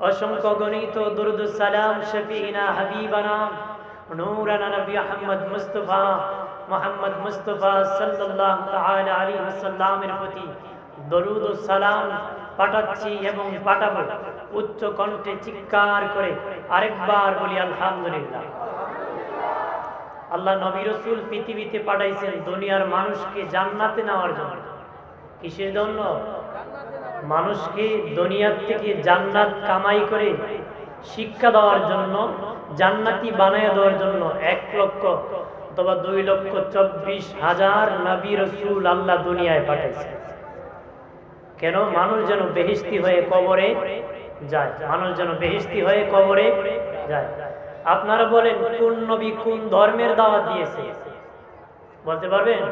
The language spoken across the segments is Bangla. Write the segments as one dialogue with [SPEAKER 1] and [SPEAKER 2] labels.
[SPEAKER 1] অসংখ্য গণিত দুরুদ সালাম শফিনা হাবিবানা নূরানা নবী মুহাম্মদ মুস্তাফা সাল্লাল্লাহু তাআলা আলাইহি ওয়াসাল্লামের প্রতি দরুদ ও সালাম পাঠাচ্ছি এবং পাঠাবো। উচ্চ কণ্ঠে চিৎকার করে আরেকবার বলি আলহামদুলিল্লাহ। আল্লাহ নবী রাসূল পৃথিবীতে পাঠাইছেন দুনিয়ার মানুষকে জান্নাতে নেওয়ার জন্য। কিসের জন্য? মানুষকে দুনিয়ার থেকে জান্নাত কামাই করে শিক্ষা দেওয়ার জন্য, জান্নাতি বানায় দেওয়ার জন্য 1 লক্ষ অথবা 2,24,000 নবী রাসূল আল্লাহ দুনিয়ায় পাঠাইছে। কেন? মানুষ যেন বেহেশতি হয়ে কবরে যায়, মানুষ যেন বেহেশতি হয়ে কবরে যায়। আপনারা বলেন কোন নবী কোন ধর্মের দাওয়াত দিয়েছে? বলতে পারবেন?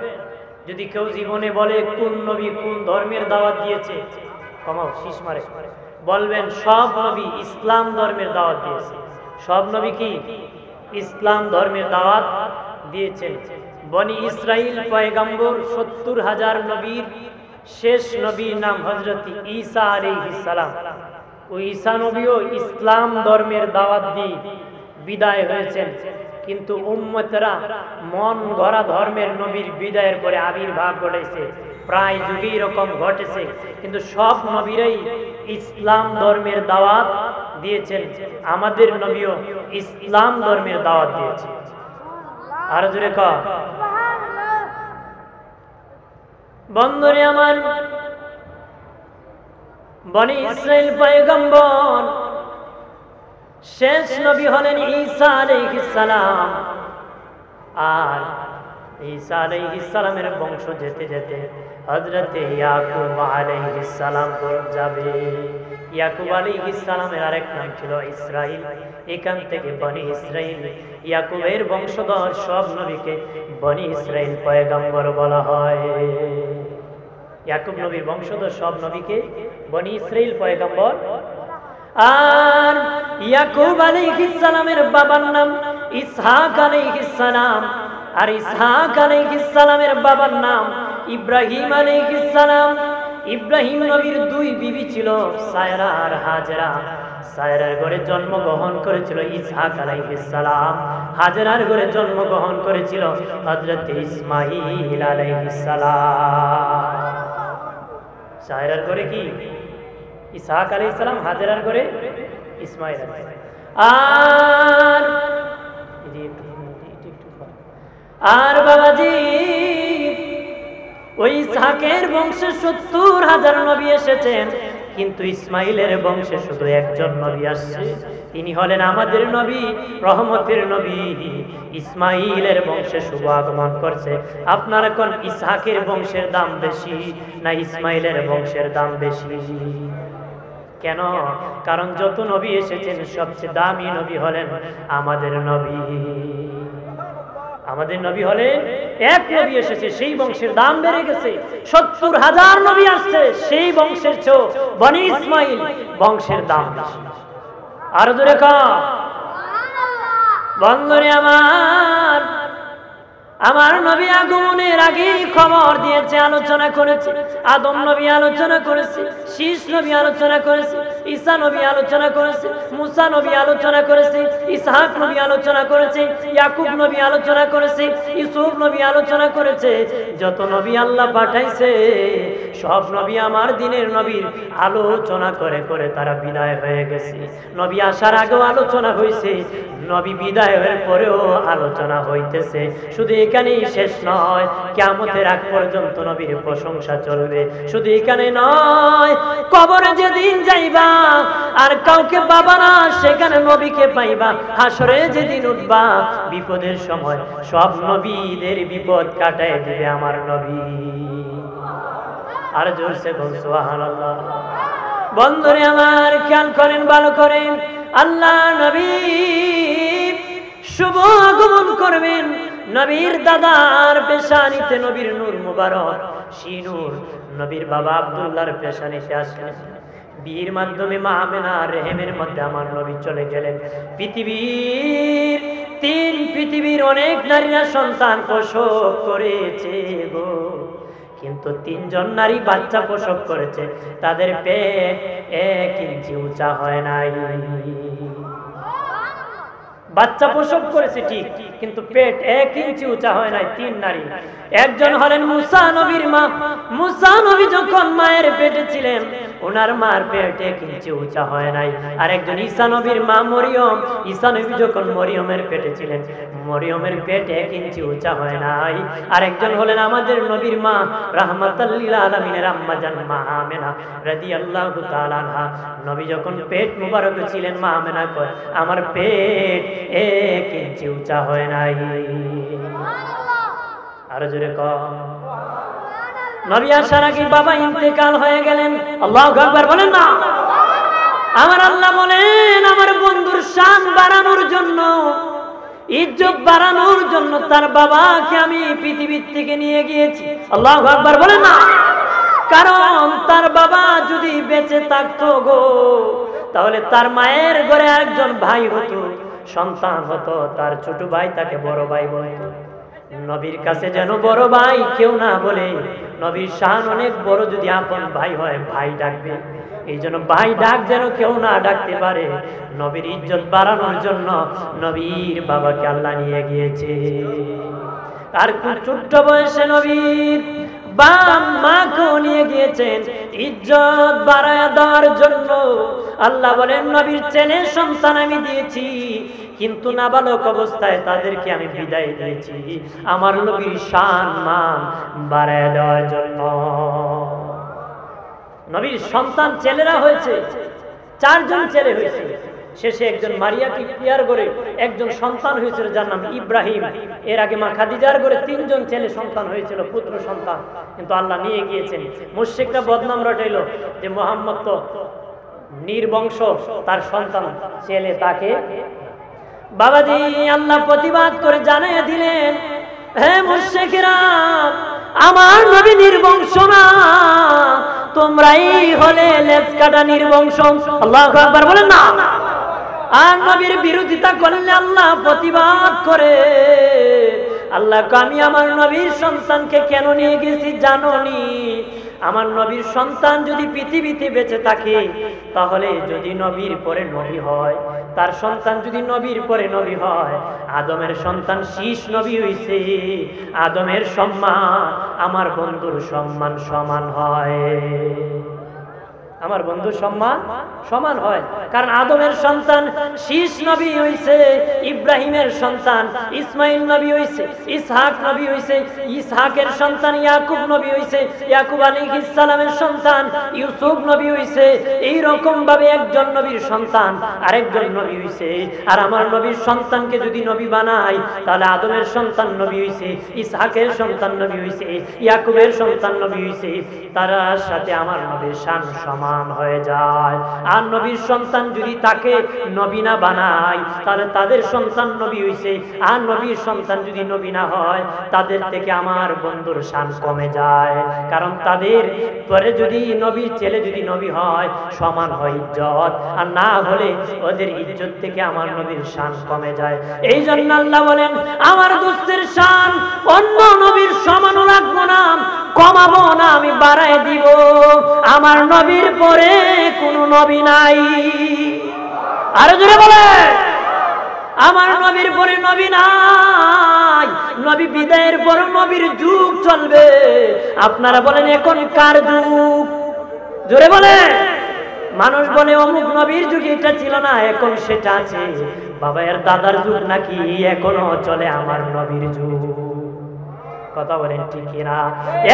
[SPEAKER 1] যদি কেউ জীবনে বলে কোন নবী কোন ধর্মের দাওয়াত দিয়েছে, কমাও শীষ মারে, বলবেন সব নবী ইসলাম ধর্মের দাওয়াত দিয়েছে। সব নবী কি ইসলাম ধর্মের দাওয়াত দিয়েছেন। বনি ইসরাইল পয়গম্বর 70,000 নবীর শেষ নবীর নাম হযরত ঈসা আলাইহিস সালাম। ওই ঈসা নবীও ইসলাম ধর্মের দাওয়াত দিয়ে বিদায় হয়েছেন। কিন্তু উম্মতরা মন গড়া ধর্মের নবীর বিদায়ের পরে আবির্ভাব ঘটেছে, প্রায় যুগে এরকম ঘটেছে। কিন্তু সব নবীরাই ইসলাম ধর্মের দাওয়াত দিয়েছেন। আমাদের নবীও ইসলাম ধর্মের দাওয়াত দিয়েছে। আর জোরে কর বন্ধুরে আমার, বনি ইসরাইল পয়গম্বর শেষ নবী হলেন ঈসা আলাইহিস সালাম। আর ঈসা আলাইহিস সালামের বংশ যেতে যেতে হযরত ইয়াকুব আলাইহিস সালাম যাবে। ইয়াকুব আলাইহিস সালামের আরেক নাম ছিল ইসরাইল। এখান থেকে বনি ইসরাইল, ইয়াকুবের বংশধর সব নবীকে বনি ইসরাইল পয়গম্বর বলা হয়। ইয়াকুব নবীর বংশধর সব নবীকে বনি ইসরাইল পয়গম্বর। আর ইয়াকুব আলাইহিস সালামের বাবার নাম ইসহাক আলাইহিস সালাম। আর ইসহাক আলাইহিস সালামের বাবার নাম ইব্রাহিম আলাইহিস সালাম। ইব্রাহিম নবীর 2 বিবি ছিল, সায়রা আর হাজরা। সায়রার ঘরে জন্মগ্রহণ করেছিল ইসহাক আলাইহিস সালাম। হাজরার ঘরে জন্মগ্রহণ করেছিল হযরত ইসমাঈল আলাইহিস সালাম। সায়রার ঘরে কি ইসহাক আলাইহিস সালাম, হাজরার ঘরে ইসমাঈল আলাইহিস সালাম। আর বাবাজি ওই ইসহাকের বংশে 70,000 নবী এসেছেন, কিন্তু ইসমাইলের বংশে শুধু একজন নবী আসছে। তিনি হলেন আমাদের নবী, রহমতের নবী। ইসমাইলের বংশে শুভ আগমন করছে। আপনারা কোন ইসহাকের বংশের দাম বেশি না ইসমাইলের বংশের দাম বেশি? কেন? কারণ যত নবী এসেছেন সবচেয়ে দামি নবী হলেন আমাদের নবী। আমাদের নবী হলেন এক নবী এসেছে, সেই বংশের দাম বেড়ে গেছে। 70,000 নবী আসছে, সেই বংশের চেয়ে বনি ইসমাইল বংশের দাম বেশি। আর জোরে কর বন্ধুরে আমার নবী আগমনের আগেই খবর দিয়েছে, আলোচনা করেছে। আদম নবী আলোচনা করেছে, শীষ নবী আলোচনা করেছে, ঈসা নবী আলোচনা করেছে, মুসা নবী আলোচনা করেছে, ইসহাক নবী আলোচনা করেছে, ইয়াকুব নবী আলোচনা করেছে, ইউসুফ নবী আলোচনা করেছে। যত নবী আল্লাহ পাঠাইছে সব নবী আমার দিনের নবীর আলোচনা করে করে তারা বিদায় হয়ে গেছে। নবী আসার আগেও আলোচনা হয়েছে, নবী বিদায় হওয়ার পরেও আলোচনা হইতেছে। শুধু এখানেই শেষ নয়, কিয়ামতের আগ পর্যন্ত নবীর প্রশংসা চলবে। শুধু এখানে নয়, কবরে যেদিন যাইবা আর কাউকে পাবা না, সেখানে নবীকে পাইবা। হাসরে যেদিন উঠবা বিপদের সময় সব নবীদের বিপদ কাটায় দিবে আমার নবী। আর জোরসে বল সুবহানাল্লাহ। বন্ধুরে আমার খেয়াল করেন, ভালো করেন, আল্লাহ নবী শুভ আগমন করবেন। নবীর দাদার পেশানিতে নবীর নূর মুবারক, সেই নূর নবীর বাবা আব্দুল্লাহর পেশানিতে আসলেন। বিয়ের মাধ্যমে মা আমেনার রেহেমের মধ্যে আমার নবী চলে গেলেন। পৃথিবীর অনেক নারীরা সন্তান প্রসব করেছে গো, কিন্তু 3 জন নারী বাচ্চা প্রসব করেছে, তাদের পেট 1 ইঞ্চি উঁচা হয় নাই। বাচ্চা প্রসব করেছে ঠিক, কিন্তু পেট 1 ইঞ্চি উঁচা হয় নাই 3 নারী। একজন হলেন মুসা নবীর মা। মুসা নবী যখন মায়ের পেটে ছিলেন, ওনার মার পেট 1 ইঞ্চি উঁচা হয় নাই। আরেকজন ঈসা নবীর মা মরিয়ম, ঈসা নবী যখন মরিয়মের পেটে ছিলেন, মরিয়মের পেট 1 ইঞ্চি উঁচা হয় নাই। আরেকজন হলেন আমাদের নবীর মা রাহমাতাল লিল আলামিনের আম্মা জান মা আমেনা রাদিয়াল্লাহু তাআলা আনহা। নবী যখন পেট মুবারক ছিলেন, মা আমেনা কয়, আমার পেট 1 ইঞ্চি উঁচা হয় নাই। আরো জোরে কম। নবী আসার আগে বাবা ইন্তেকাল হয়ে গেলেন। আল্লাহু আকবার বলেন না। আমার আল্লাহ বলেন, আমার বন্ধুর শান বাড়ানোর জন্য, ইজ্জত বাড়ানোর জন্য তার বাবাকে আমি পৃথিবীর থেকে নিয়ে গিয়েছি। আল্লাহু আকবার বলেন না। কারণ তার বাবা যদি বেঁচে থাকতো গো, তাহলে তার মায়ের ঘরে একজন ভাই হতো, সন্তান হতো, তার ছোট ভাই তাকে বড় ভাই বলতো। নবীর কাছে যেন বড় ভাই কেউ না বলে, নবীর শান অনেক বড়, যদি আপন ভাই হয় ভাই ডাকবে। এই জন্য ভাই ডাক যেন কেউ না ডাকতে পারে, নবীর ইজ্জত বাড়ানোর জন্য নবীর বাবাকে আল্লাহ নিয়ে গিয়েছে। আর খুব ছোট্ট বয়সে নবীর বাপ মাকেও নিয়ে গিয়েছেন ইজ্জত বাড়ায় দেওয়ার জন্য। আল্লাহ বলেন, নবীর ছেলে সন্তান আমি দিয়েছি, কিন্তু নাবালক অবস্থায় তাদেরকে আমি বিদায় দিয়েছি আমার নবীর শান মান বাড়ায় দেওয়ার জন্য। নবীর সন্তান ছেলেরা হয়েছে 4 জন ছেলে হয়েছে। শেষে একজন মারিয়াকে বিয়ার করে একজন সন্তান হয়েছিল, যার নাম ইব্রাহিম। এর আগে মা খাদিজার ঘরে 3 জন ছেলে সন্তান হয়েছিল, পুত্র সন্তান, কিন্তু আল্লাহ নিয়ে গিয়েছেন। মুশরিকরা বদনাম রটাইল যে মুহাম্মদ তো নির্বংশ, তার সন্তান ছেলে তাকে। বাবাজি আল্লাহ প্রতিবাদ করে জানিয়ে দিলেন, হে মুশরিকরা, আমার নবী নির্বংশ না, তোমরাই হলে লেজ কাটা নির্বংশ। আল্লাহু আকবার বলেন না। আর নবীর বিরোধিতা করলে আল্লাহ প্রতিবাদ করে, আল্লাহ আমি আমার নবীর সন্তানকে কেন নিয়ে গেছি জানোনি? আমার নবীর সন্তান যদি পৃথিবীতে বেঁচে থাকে, তাহলে যদি নবীর পরে নবী হয়, তার সন্তান যদি নবীর পরে নবী হয়, আদমের সন্তান শীষ নবী হইছে, আদমের সম্মান আমার বন্ধুর সম্মান সমান হয়। আমার বন্ধুর সম্মান সমান হয়, কারণ আদমের সন্তান শীষ নবী হইছে, ইব্রাহিমের সন্তান ইসমাইল নবী হইছে, ইসহাক নবী হইছে, ইসহাকের সন্তান ইয়াকুব নবী হইছে, ইয়াকুব আলাইহিস সালামের সন্তান ইউসুফ নবী হইছে। এই রকম ভাবে একজন নবীর সন্তান আরেকজন নবী হইছে। আর আমার নবীর সন্তানকে যদি নবী বানাই, তাহলে আদমের সন্তান নবী হইছে, ইসহাকের সন্তান নবী হইছে, ইয়াকুবের সন্তান নবী হইছে, তার সাথে আমার নবীর শান সমান হয়ে যায়। আর নবীর সন্তান যদি তাকে নবী না বানায়, তাহলে তাদের সন্তান নবী হইছে। আর নবীর সন্তান যদি নবী না হয়, তাদের থেকে আমার বন্ধুর শান কমে যায়। কারণ তাদের পরে যদি নবীর ছেলে যদি নবী হয়, সমান হয় ইজ্জত, আর না হলে ওদের ইজ্জত থেকে আমার নবীর শান কমে যায়। এই জন্য আল্লাহ বলেন, আমার দোস্তের শান অন্য নবীর সমানও রাখবো না, কমাবো না, আমি বাড়ায় দিব। আমার নবীর পরে কোন নবী নাই। আরো জোরে বলে, আমার নবীর পরে নবী নাই। নবী বিদায়ের পর নবীর যুগ চলবে। আপনারা বলেন এখন কার যুগ? জোরে বলে। মানুষ বলে অমুক নবীর যুগে এটা ছিল না, এখন সেটা আছে। বাবা এর দাদার যুগ নাকি এখনো চলে আমার নবীর যুগ? কথা বলেন ঠিক কিনা?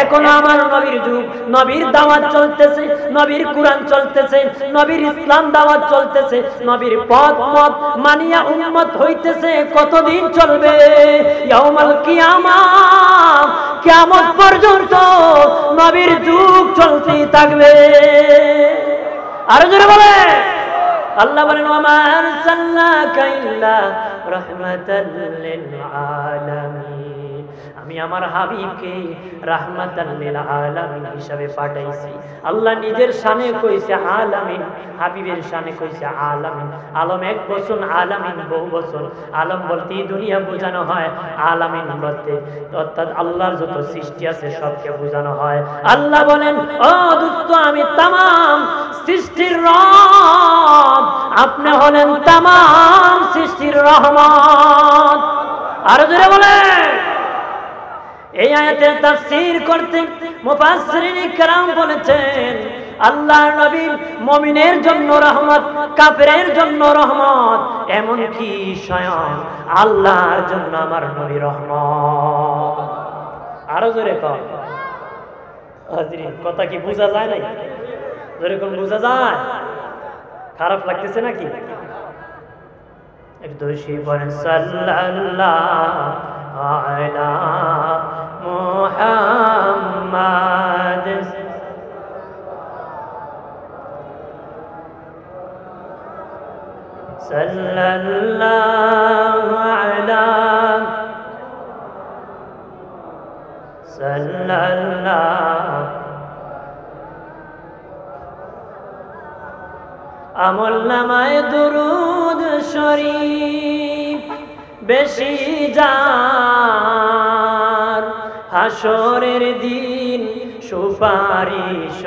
[SPEAKER 1] এখনো আমার নবীর যুগ, নবীর দাওয়াত চলতেছে, নবীর কুরআন চলতেছে, নবীর ইসলাম দাওয়াত চলতেছে, নবীর পথ মত মানিয়া উম্মত হইতেছে। কতদিন চলবে? ইয়াউমাল কিয়ামাহ, কিয়ামত পর্যন্ত নবীর যুগ চলতেই থাকবে। আর জোরে বলে। আল্লাহ বলেন, ওয়া মা আরসালনাকা ইল্লা রাহমাতাল লিল আলামিন। আমি আমার হাবিবকে রাহমাতাল লিল আলামিন হিসাবে পাঠাইছি। আল্লাহ নিজের শানে কইছে আলামিন, হাবিবের শানে কইছে আলামিন। আলম এক বচন, আলামিন বহু বচন। আলম বলতে দুনিয়া বোঝানো হয়, আলামিন বলতে অর্থাৎ আল্লাহর যত সৃষ্টি আছে সবকে বোঝানো হয়। আল্লাহ বলেন, ও দোস্ত, আমি তামাম সৃষ্টির রব, আপনি হলেন তামাম সৃষ্টির রহমত। আরো জোরে বলেন। এই আয়াতের তাফসীর করতে মুফাসসিরিন کرام বলেছেন, আল্লাহর নবী মুমিনের জন্য রহমত, কাফেরের জন্য রহমত, এমন কি স্বয়ং আল্লাহর জন্য আমার নবী রহমত। আরো জোরে কর। হাজরিন, কথা কি বোঝা যায় নাই? জোরে কোন বোঝা যায়? খারাপ লাগতেছে নাকি? এক দোষী বলেন সাল্লাল্লাহু আলা মুহাম্মাদ, সাল্লাল্লাহু আলা সাল্লাল্লাহু। আমল নামায় দুরুদ শরীফ বেশি যার, হাসরের দিন সুপারিশ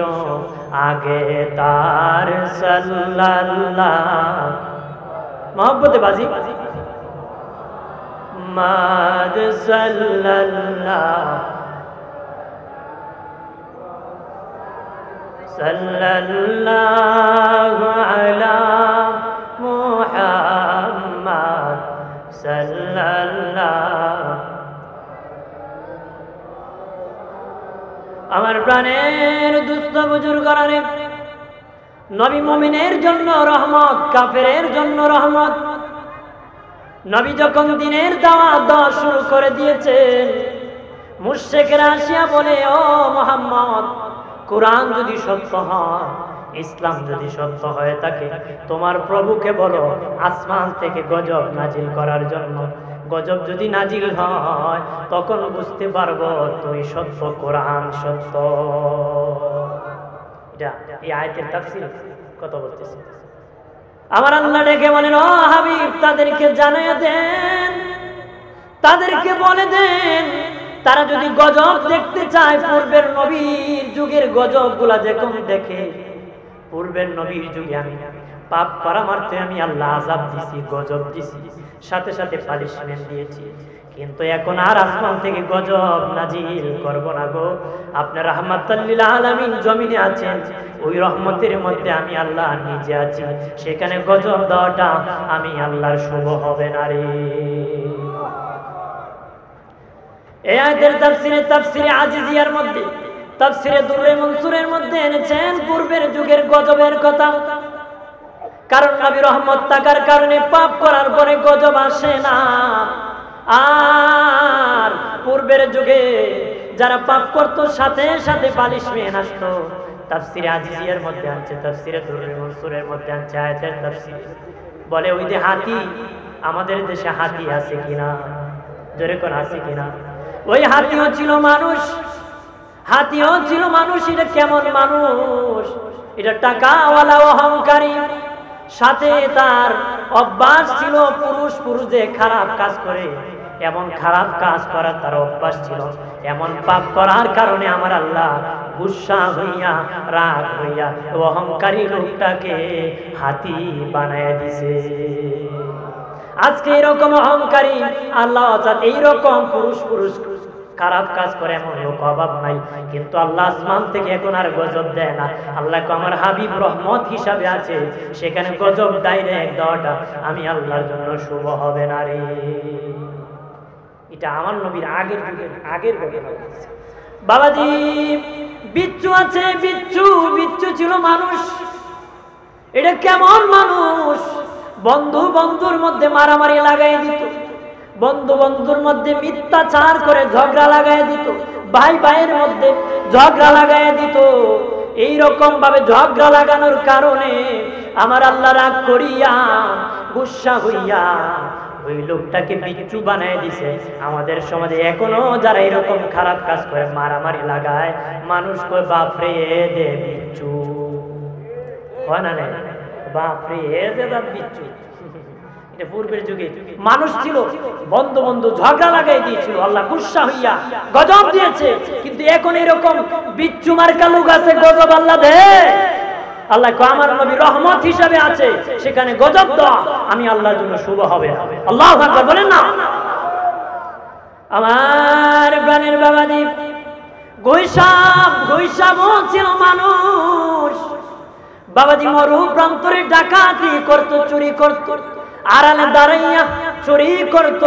[SPEAKER 1] আগে তার। সাল্লাল্লাহু মহব্বতে বাজি মাদ সাল্লাল্লাহু সাল্লাল্লাহু আলা মুহাম্মাদ সাল্লাল্লাহু। আমার প্রাণের দুস্থ বুজুর্গরা রে, নবী মুমিনের জন্য রহমত, কাফেরের জন্য রহমত। নবী যখন দ্বীনের দাওয়াত দেওয়া শুরু করে দিয়েছেন, মুশরিকরা আসিয়া বলে, ও মুহাম্মদ, কোরআন যদি সত্য হয়, ইসলাম যদি সত্য হয়ে থাকে, তোমার প্রভুকে বলো আসমান থেকে গজব নাজিল করার জন্য। গজব যদি নাজিল হয়, তখন বুঝতে পারবো তুমি সত্য, কোরআন সত্য। এটা এই আয়াতের তাফসীর কত বলতেছে। আমার আল্লাহ ডেকে বলেন, ও হাবিব, তাদেরকে জানিয়ে দেন, তাদেরকে বলে দেন, তারা যদি গজব দেখতে চায়, পূর্বের নবীর যুগের গজব গুলা যখন দেখে, পূর্বের নবীর যুগে আমি পাপ করা মারতে আমি আল্লাহ আযাব দিছি, গজব দিছি, সাথে সাথে পানিশমেন্ট দিয়েছি, কিন্তু এখন আর আসমান থেকে গজব নাজিল করব না গো। আপনার রাহমাতাল লিল আলামিন জমিনে আছেন, ওই রহমতের মধ্যে আমি আল্লাহ নিজে আছি, সেখানে গজব দেওয়াটা আমি আল্লাহর শুভ হবে না রে। এই আয়াতের তাফসীরে আজিজিয়ার মধ্যে, তাফসীরে দুররে মনসুরের মধ্যে এনেছেন পূর্বের যুগের গজবের কথা। কারণ নবী রহমত থাকার কারণে পাপ করার পরে গজব আসে না। আর পূর্বের যুগে যারা পাপ করত, সাথে সাথে পানিশমেন্ট আসতো। তাফসীরে আজিজিয়ার মধ্যে আছে, তাফসীরে দুররে মনসুরের মধ্যে আছে আয়াতের তাফসীর। বলে ওই যে হাতি, আমাদের দেশে হাতি আছে কিনা? জোরে কোন আছে কিনা? ওই হাতিও ছিল মানুষ, হাতিও ছিল মানুষ। এটা কেমন মানুষ? এটা টাকাওয়ালা, অহংকারী, সাথে তার অভ্যাস ছিল পুরুষ যে খারাপ কাজ করে, এমন খারাপ কাজ করার তার অভ্যাস ছিল। এমন পাপ করার কারণে আমার আল্লাহ গুসা হইয়া, রাগ হইয়া অহংকারী লোকটাকে হাতি বানায় দিছে। আজকে এরকম অহংকারী আল্লাহ, এইরকম পুরুষ খারাপ কাজ করে এমন লোক অভাব নাই, কিন্তু আল্লাহ আসমান থেকে এখন আর গজব দেয় না। আল্লাহকে আমার হাবিব রহমত হিসাবে আছে, সেখানে গজব ডাইরেক্ট দেওয়াটা আমি আল্লাহর জন্য শুভ হবে না রে। এটা আমার নবীর আগের ঘটনা। বাবাজি, বিচ্ছু আছে, বিচ্ছু ছিল মানুষ। এটা কেমন মানুষ? বন্ধুর মধ্যে মারামারি লাগাই দিত, বন্ধুর মধ্যে মিথ্যাচার করে ঝগড়া লাগাই দিত, ভাইয়ের মধ্যে ঝগড়া লাগাই দিত। এইরকম ভাবে ঝগড়া লাগানোর কারণে আমার আল্লাহ রাগ করিয়া, গুসা হইয়া ওই লোকটাকে বিচ্ছু বানায় দিছে। আমাদের সমাজে এখনো যারা এরকম খারাপ কাজ করে, মারামারি লাগায়, মানুষ কয় বাপরে এ দে বিচ্ছু, হয় না? বাপরে এ দে বিচ্ছু। এটা পূর্বের যুগে মানুষ ছিল, বন্ধু বন্ধু ঝগড়া লাগাই দিয়েছিল, আল্লাহ গুসা হইয়া গজব দিয়েছে। কিন্তু এখন এরকম বিচ্ছু মার্কা লোক আছে, গজব আল্লাহ দে। আল্লাহ আমার নবী রহমত হিসাবে আছে, সেখানে গজব দেওয়া আমি আল্লাহর জন্য শুভ হবে। আল্লাহু আকবার বলেন না। আমার প্রাণের বাবাজি, গৈসাব ছিল মানুষ। বাবাজি মরু প্রান্তরে ডাকাতি করত, চুরি করত, আড়ালে দাঁড়াইয়া চুরি করত।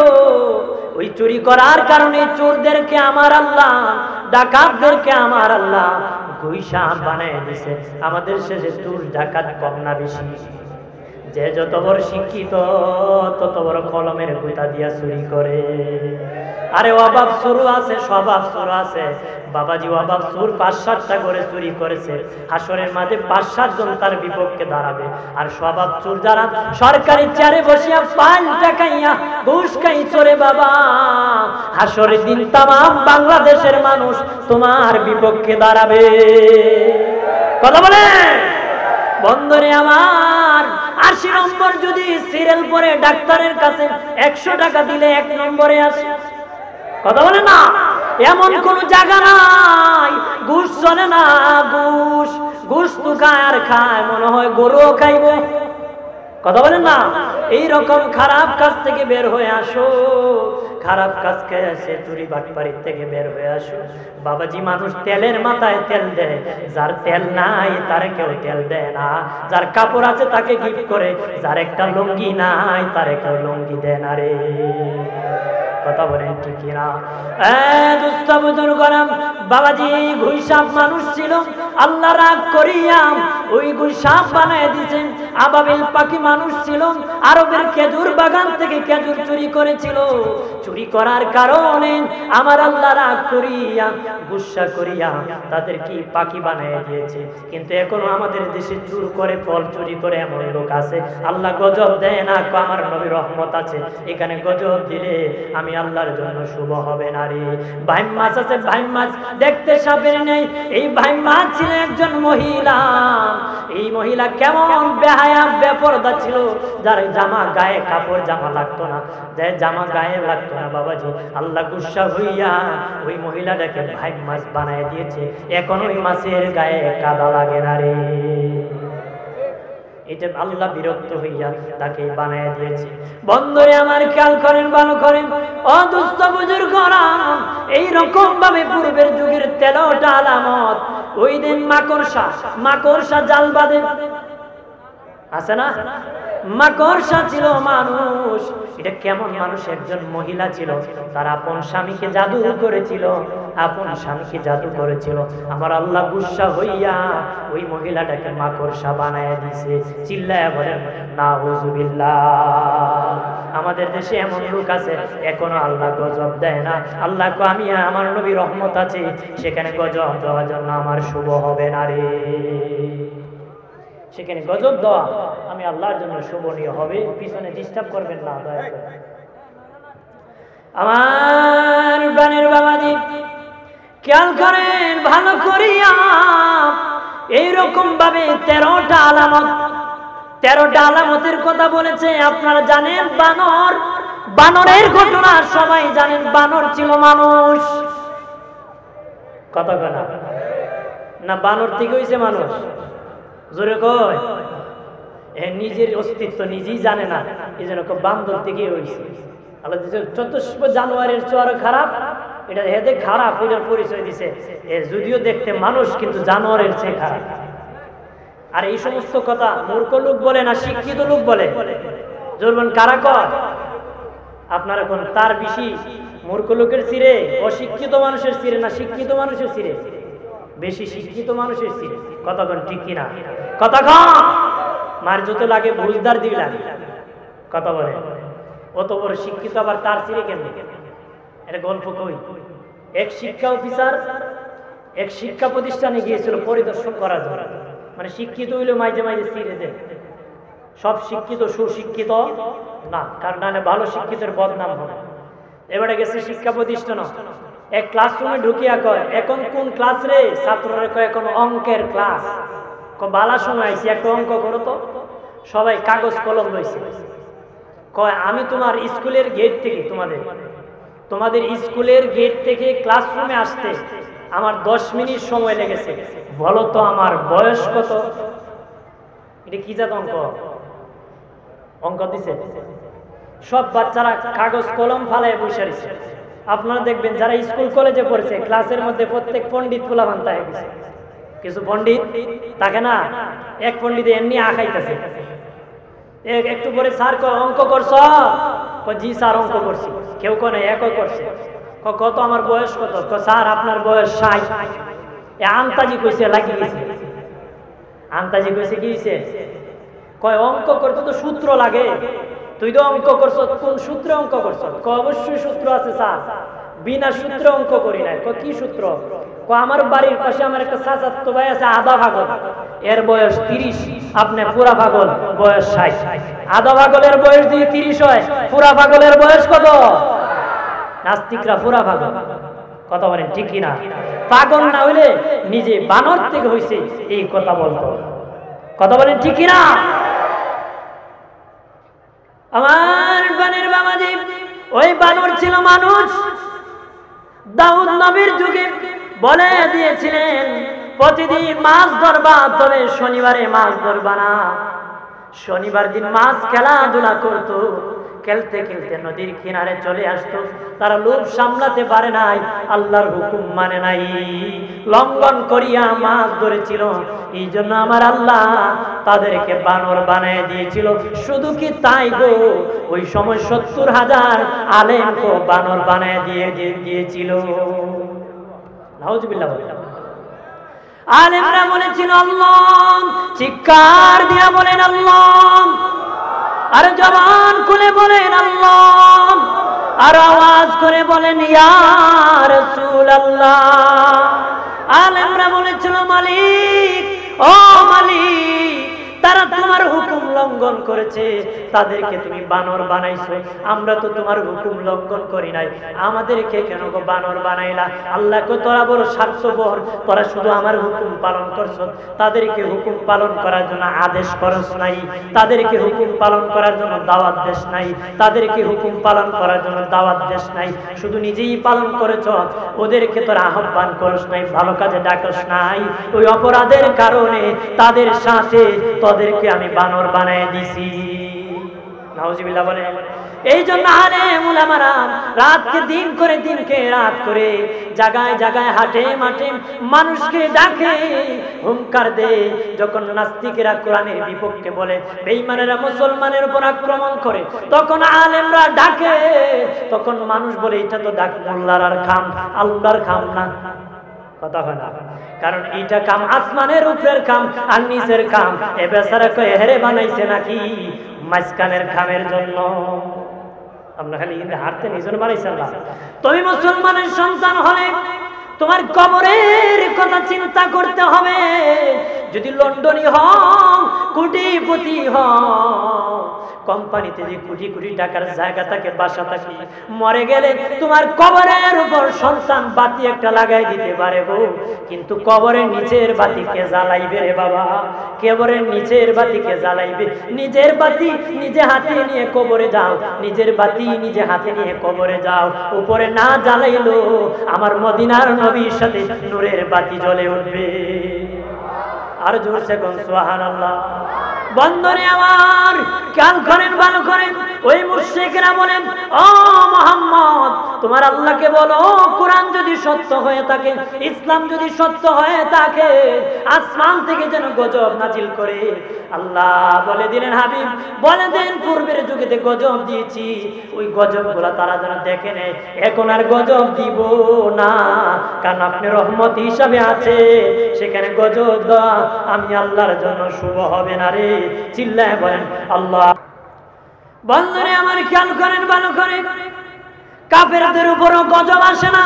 [SPEAKER 1] ওই চুরি করার কারণে চোরদেরকে আমার আল্লাহ, ডাকাতদেরকে আমার আল্লাহ গৈসাব বানায় দিছে। আমাদের শেষে চোর ডাকাত কম না বেশি? যে যত বড় শিক্ষিত তত বড় কলমের গুতা দিয়া চুরি করে। আরে অভাব শুরু আছে, স্বভাব শুরু আছে। বাবাজি অভাব সুর ৫-৭টা করে চুরি করেছে, হাসরের মাঝে ৫-৭ জন তার বিপক্ষে দাঁড়াবে। আর স্বভাব চোর যারা সরকারি চেয়ারে বসিয়া পাল্টা খাইয়া ঘুষ খাই চোরে বাবা, হাসরের দিন তামাম বাংলাদেশের মানুষ তোমার বিপক্ষে দাঁড়াবে। কথা বলে বন্ধুরে আমার, ৮০ নম্বর যদি সিরিয়াল পরে ডাক্তারের কাছে ১০০ টাকা দিলে ১ নম্বরে আসে। কথা বলে না, এমন কোন জায়গা নাই ঘুষ চলে না। ঘুষ তো খায় আর খায়, মনে হয় গরুও খাইব। কথা বলেন না। এইরকম খারাপ কাজ থেকে বের হয়ে আসো, খারাপ কাজ খেয়েছে চুরি বাটপাড়ির থেকে বের হয়ে আসো। বাবাজি মানুষ তেলের মাথায় তেল দেয়, যার তেল নাই তার কেউ তেল দেয় না। যার কাপড় আছে তাকে গিফট করে, যার একটা লুঙ্গি নাই তার কেউ লুঙ্গি দেয় না রে। কথা বলেন ঠিক না? বাবাজি ঘুষাপ মানুষ ছিল, আল্লাহ রাগ করিয়া ওই ঘুষাপ বানায় দিয়েছেন। আবাবিল পাখি মানুষ ছিল, আরবের খেজুর বাগান থেকে খেজুর চুরি করেছিল। চুরি করার কারণে আমার আল্লাহ রাগ করিয়া গুসা করিয়া তাদের কি পাখি বানায় দিয়েছে। কিন্তু এখনো আমাদের দেশে চুর করে, ফল চুরি করে এমন লোক আছে, আল্লাহ গজব দেয় না। আমার নবীর রহমত আছে, এখানে গজব দিলে আমি আল্লাহর জন্য শুভ হবে না রে। ভাইম মাছ আছে, ভাইম মাছ দেখতে সাপের নেই। এই ভাইম মাছ ছিল একজন মহিলা। এই মহিলা কেমন বেহায়া বেপরদা ছিল, যার জামা গায়ে কাপড় জামা লাগতো না, যার জামা গায়ে লাগতো না। বাবাজি আল্লাহ গুসা হইয়া ওই মহিলাটাকে ভাইম মাছ বানায় দিয়েছে। এখন ওই মাছের গায়ে কাদা লাগে না রে। এটা আল্লাহ বিরক্ত হইয়া তাকে বানায় দিয়েছে। বন্ধুরে আমার খেয়াল করেন, ভালো করেন, অদুস্থ বুজুর্গরা, এইরকম ভাবে পূর্বের যুগের 13টা আলামত। ওই দিন মাকড়সা জাল বাঁধে, আছে না? মাকড়সা ছিল মানুষ। এটা কেমন মানুষ? একজন মহিলা ছিল, তার আপন স্বামীকে জাদু করেছিল, আপন স্বামীকে জাদু করেছিল। আমার আল্লাহ গুসা হইয়া ওই মহিলাটাকে মাকড়সা বানায় দিছে। চিল্লায় বলেন নাউজুবিল্লাহ। আমাদের দেশে এমন লোক আছে এখনো আল্লাহ গজব দেয় না। আল্লাহ কো আমি, আমার নবী রহমত আছে, সেখানে গজব দেওয়ার জন্য আমার শুভ হবে না রে। সেখানে গজব দেওয়া আমি আল্লাহর জন্য শোভনীয় হবে। পিছনে ডিস্টার্ব করবেন না দয়া করে। আমার প্রাণের বাবাজি খেয়াল করেন ভালো করিয়া, এইরকম ভাবে 13টা আলামত, 13টা আলামতের কথা বলেছে। আপনারা জানেন বানরের ঘটনা সবাই জানেন। বানর ছিল মানুষ। কথা কথা না, বানর থেকে হয়েছে মানুষ। জোরে কয়, নিজের অস্তিত্ব নিজেই জানে না, এই জন্য বান্দর থেকে হয়েছে। আল্লাহ 14 জানুয়ারির চোর খারাপ, এটা হেদে খারাপ, এটার পরিচয় দিছে। যদিও দেখতে মানুষ, কিন্তু জানোয়ারের চেয়ে খারাপ। আর এই সমস্ত কথা মূর্খ লোক বলে না, শিক্ষিত লোক বলে। জোরবেন কারা কয়? আপনারা কোন তার বেশি মূর্খ লোকের চিরে, অশিক্ষিত মানুষের চিরে না শিক্ষিত মানুষের চিরে? বেশি শিক্ষিত মানুষের চিরে। কথা কোন ঠিক কিনা? কথা কম। মার যত লাগে বুঝদার দিবি লাগে। কথা বলে অত বড় শিক্ষিত আবার তার চিরে কেমনি? এটা গল্প কই। এক শিক্ষা অফিসার এক শিক্ষা প্রতিষ্ঠানে গিয়েছিল পরিদর্শন করার জন্য। মানে শিক্ষিত হইলেও মাঝে মাঝে চিরে দেয়। সব শিক্ষিত সুশিক্ষিত না, কারণ নাহলে ভালো শিক্ষিতের বদনাম হবে। এবারে গেছে শিক্ষা প্রতিষ্ঠান, এক ক্লাসরুমে ঢুকিয়া কয় এখন কোন ক্লাস রে? ছাত্ররা কয় এখন অঙ্কের ক্লাস। বালা সময় আইছি, একটা অঙ্ক করো তো। সবাই কাগজ কলম লইছে। কয় আমি তোমার স্কুলের গেট থেকে তোমাদের স্কুলের গেট থেকে ক্লাসরুমে আসতে আমার 10 মিনিট সময় লেগেছে, বলো তো আমার বয়স কত? এটা কি জাত অঙ্ক দিছে? সব বাচ্চারা কাগজ কলম ফালায় বসে রয়েছে। আপনারা দেখবেন যারা স্কুল কলেজে পড়ছে ক্লাসের মধ্যে প্রত্যেক পণ্ডিত পোলাপান হয়ে গেছে। কিছু পণ্ডিত থাকে না, এক পণ্ডিত এমনি আখাইতেছে। একটু পরে স্যার কয় অঙ্ক করছ? জি স্যার অঙ্ক করছি। কেউ কোনে একই করছে। কত আমার বয়স কত? স্যার আপনার বয়স 60। আন্তাজি কইছে লাগিয়ে গেছে। আন্তাজি কইছে কি হয়েছে? কয় অঙ্ক করতে তো সূত্র লাগে, তুই তো অঙ্ক করছ, কোন সূত্রে অঙ্ক করছ? অবশ্যই সূত্র আছে স্যার, বিনা সূত্রে অঙ্ক করি নাই। কি সূত্র? আমার বাড়ির পাশে আমার একটা চাচাতো ভাই আছে, আধা পাগল, এর বয়স 30, আপনি পুরা পাগল, বয়স 60। আধা পাগলের বয়স যদি 30 হয়, পুরা পাগলের বয়স কত? নাস্তিকরা পুরা পাগল। কথা বলেন ঠিক কিনা? পাগল না হইলে নিজে বানর থেকে হইছে এই কথা বলতো। কথা বলেন ঠিক কিনা? আমার বানের বাবাজি, ওই বানর ছিল মানুষ। দাউদ নবীর যুগে বলে দিয়েছিলেন প্রতিদিন মাছ ধরবা, তবে শনিবারে মাছ ধরবা না। শনিবার দিন মাছ খেলাধুলা করতো, খেলতে খেলতে নদীর কিনারে চলে আসতো। তারা লোভ সামলাতে পারে নাই, আল্লাহর হুকুম মানে নাই, লঙ্ঘন করিয়া মাছ ধরেছিল। এই জন্য আমার আল্লাহ তাদেরকে বানর বানিয়ে দিয়েছিল। শুধু কি তাই গো, ওই সময় 70,000 আলেমকে বানর বানিয়ে দিয়েছিল। নাউজুবিল্লাহ। আলেমরা বলেছিল আল্লাহ, চিৎকার দিয়া বলেন আল্লাহ, আর জবান খুলে বলেন আল্লাহ, আর আওয়াজ করে বলেন ইয়া রাসূলুল্লাহ। আলেমরা বলেছিল মালিক, ও মালিক, তারা তোমার হুকুম লঙ্ঘন করেছে, তাদেরকে তুমি বানর বানাইছো। আমরা তো তোমার হুকুম লঙ্ঘন করি নাই, আমাদেরকে কেন গো বানর বানাইলা? আল্লাহকে তোরা বড় স্বার্থপর, তোরা শুধু আমার হুকুম পালন করছ, তাদেরকে হুকুম পালন করার জন্য আদেশ করছ নাই, তাদেরকে হুকুম পালন করার জন্য দাওয়াত দেশ নাই, তাদেরকে হুকুম পালন করার জন্য দাওয়াত দেশ নাই, শুধু নিজেই পালন করেছ, ওদেরকে তোরা আহ্বান করছ নাই, ভালো কাজে ডাকস নাই। ওই অপরাধের কারণে তাদের সাথে তোদেরকে আমি বানর বানায় দিছি। নাউজুবিল্লাহ বলে। এই জন্য আলেম উলামারা রাতকে দিন করে, দিনকে রাত করে, জায়গায় জায়গায় হাটে মাঠে মানুষকে ডাকে, হুঙ্কার দেয়। যখন নাস্তিকেরা কোরআনের বিপক্ষে বলে, বেঈমানেরা মুসলমানের উপর আক্রমণ করে, তখন আলেমরা ডাকে। তখন মানুষ বলে এটা তো ডাক মোল্লার আর খাম, আল্লাহর খাম না। কথা হয় না? কারণ এইটা কাম আসমানের উপরের কাম আর নিচের কাম। এ বেচারা কয় হেরে বানাইছে নাকি মাঝখানের খামের জন্য? আমরা খালি হারতে নিজের বানাইছে না। তুমি মুসলমানের সন্তান হলে তোমার কবরের কথা চিন্তা করতে হবে। যদি লন্ডনী হও, কোটিপতি হও, কোম্পানিতে যে কোটি কোটি টাকার জায়গা থাকে, বাসা থাকে, মরে গেলে তোমার কবরের উপর সন্তান বাতি একটা লাগাই দিতে পারে গো, কিন্তু কবরের নিচের বাতি কে জ্বালাইবে রে বাবা? কবরের নিচের বাতি কে জ্বালাইবে? নিজের বাতি নিজে হাতে নিয়ে কবরে যাও, নিজের বাতি নিজে হাতে নিয়ে কবরে যাও। উপরে না জ্বালাইলো আমার মদিনার নবীর সাথে নূরের বাতি জ্বলে উঠবে। আর জোরসে কোন সুবহানাল্লাহ। বন্ধনে আমার খেয়াল করেন, ভালো করেন। ওই মুশরিকরা বলেন, ও মুহাম্মদ, তোমার আল্লাহকে বলো, কোরআন যদি সত্য হয়ে থাকে, ইসলাম যদি সত্য হয়ে থাকে, আসমান থেকে যেন গজব নাজিল করে। আল্লাহ বলে দিলেন, হাবিব বলে দেন, পূর্বের যুগেতে গজব দিয়েছি, ওই গজবগুলো তারা যেন দেখে নেয়। এখন আর গজব দিব না, কারণ আপনি রহমত হিসাবে আছে, সেখানে গজব দেওয়া আমি আল্লাহর জন্য শুভ হবে না রে। চিল্লায় বলেন আল্লাহ। বন্ধুরে আমার খেয়াল করেন, ভালো করে। কাফেরদের উপরও গজব আসে না?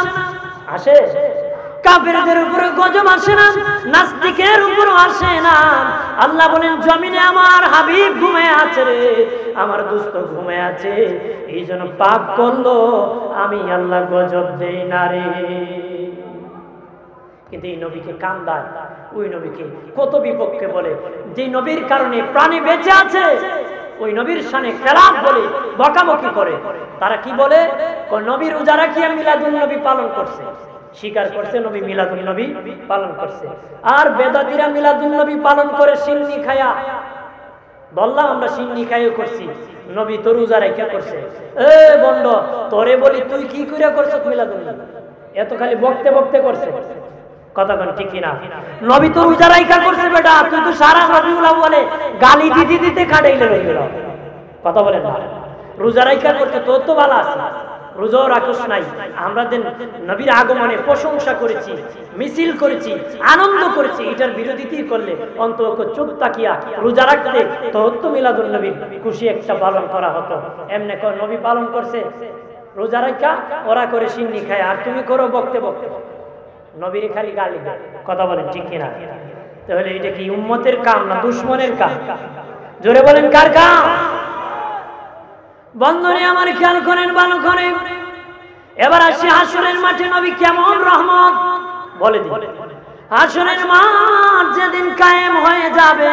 [SPEAKER 1] আসে। কাফেরদের উপরে গজব আসে না, নাস্তিকের উপরও আসে না। আল্লাহ বলেন জমিনে আমার হাবিব ঘুমিয়ে আছে রে, আমার দোস্ত ঘুমিয়ে আছে, এই জন্য পাপ করলো, আমি আল্লাহ গজব দেই না রে। কিন্তু এই নবীকে কান্দায়, ওই নবীকে কত বিপক্ষে বলে, যে নবীর কারণে প্রাণী বেঁচে আছে, ওই নবীর শানে খেলাফ বলে বকাবকি করে। তারা কি বলে, নবীর রোজারা কি মিলাদুন নবী পালন করছে, স্বীকার করছে নবী মিলাদুন নবী পালন করছে। আর বেদাতীরা মিলাদুন নবী পালন করে সিন্নি খায়া, বললাম আমরা সিন্নি খাইও করছি, নবী তো রোজা রাখা করছে। এ বন্ড, তোরে বলি তুই কি করে করছ মিলাদুন নবী? এত খালি বকতে বকতে করছে, কথা কোন ঠিক কিনা? নবী তো রোজা রাখা করছে বেটা, তুই তো সারা রবিউল আউয়ালে গালি দিতে দিতে কাটাইলে রবিউল আউয়াল, কথা বলেন না। রোজা রাখা করতে তোর তো ভালো আছে, রোজাও রাখস নাই। আমরা নবীর আগমনে প্রশংসা করেছি, মিছিল করেছি, আনন্দ করেছি, এটার বিরোধিতা করলে অন্তত চুপ তাকিয়া রোজা রাখতে তোর তো মিলাদুন নবীর খুশি একটা পালন করা হতো। এমনি নবী পালন করছে রোজা রাখা, ওরা করে সিন্নি খায়, আর তুমি করো বকতে বকতে, নবীর খালি গালি দেয়, কথা বলেন ঠিক কিনা? তাহলে এটা কি উম্মতের কাম না দুশ্মনের কাম? জোরে বলেন কার কাম? বন্ধনে আমার খেয়াল করেন ভালো করে। এবার আসি হাসরের মাঠে নবী কেমন রহমত বলে দিন। হাসরের মাঠ যেদিন কায়েম হয়ে যাবে,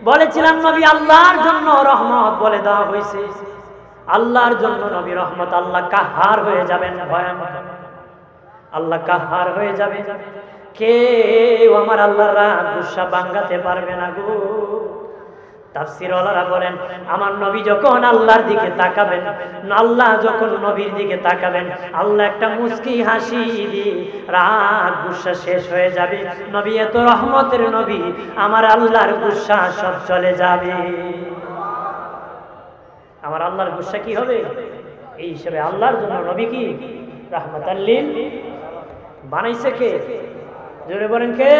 [SPEAKER 1] বলেছিলাম নবী আল্লাহর জন্য রহমত বলে দেওয়া হয়েছে, আল্লাহর জন্য নবী রহমত। আল্লাহ কাহার হয়ে যাবেন, ভয়ানক আল্লাহ কাহার হয়ে যাবে, কেউ আমার আল্লাহর রাগ গুসা ভাঙাতে পারবে না গো। তাফসীর ওয়ালারা বলেন, আমার নবী যখন আল্লাহর দিকে তাকাবেন, আল্লাহ যখন নবীর দিকে তাকাবেন, আল্লাহ একটা মুস্কি হাসি দিয়ে রাগ গুসা শেষ হয়ে যাবে। নবী এত রহমতের নবী, আমার আল্লাহর গুসা সব চলে যাবে। আমার আল্লাহর গুসা কি হবে? এই হিসেবে আল্লাহর জন্য নবী কি রাহমাতাল লিল বানাইছে কে? জোরে বলেন কে?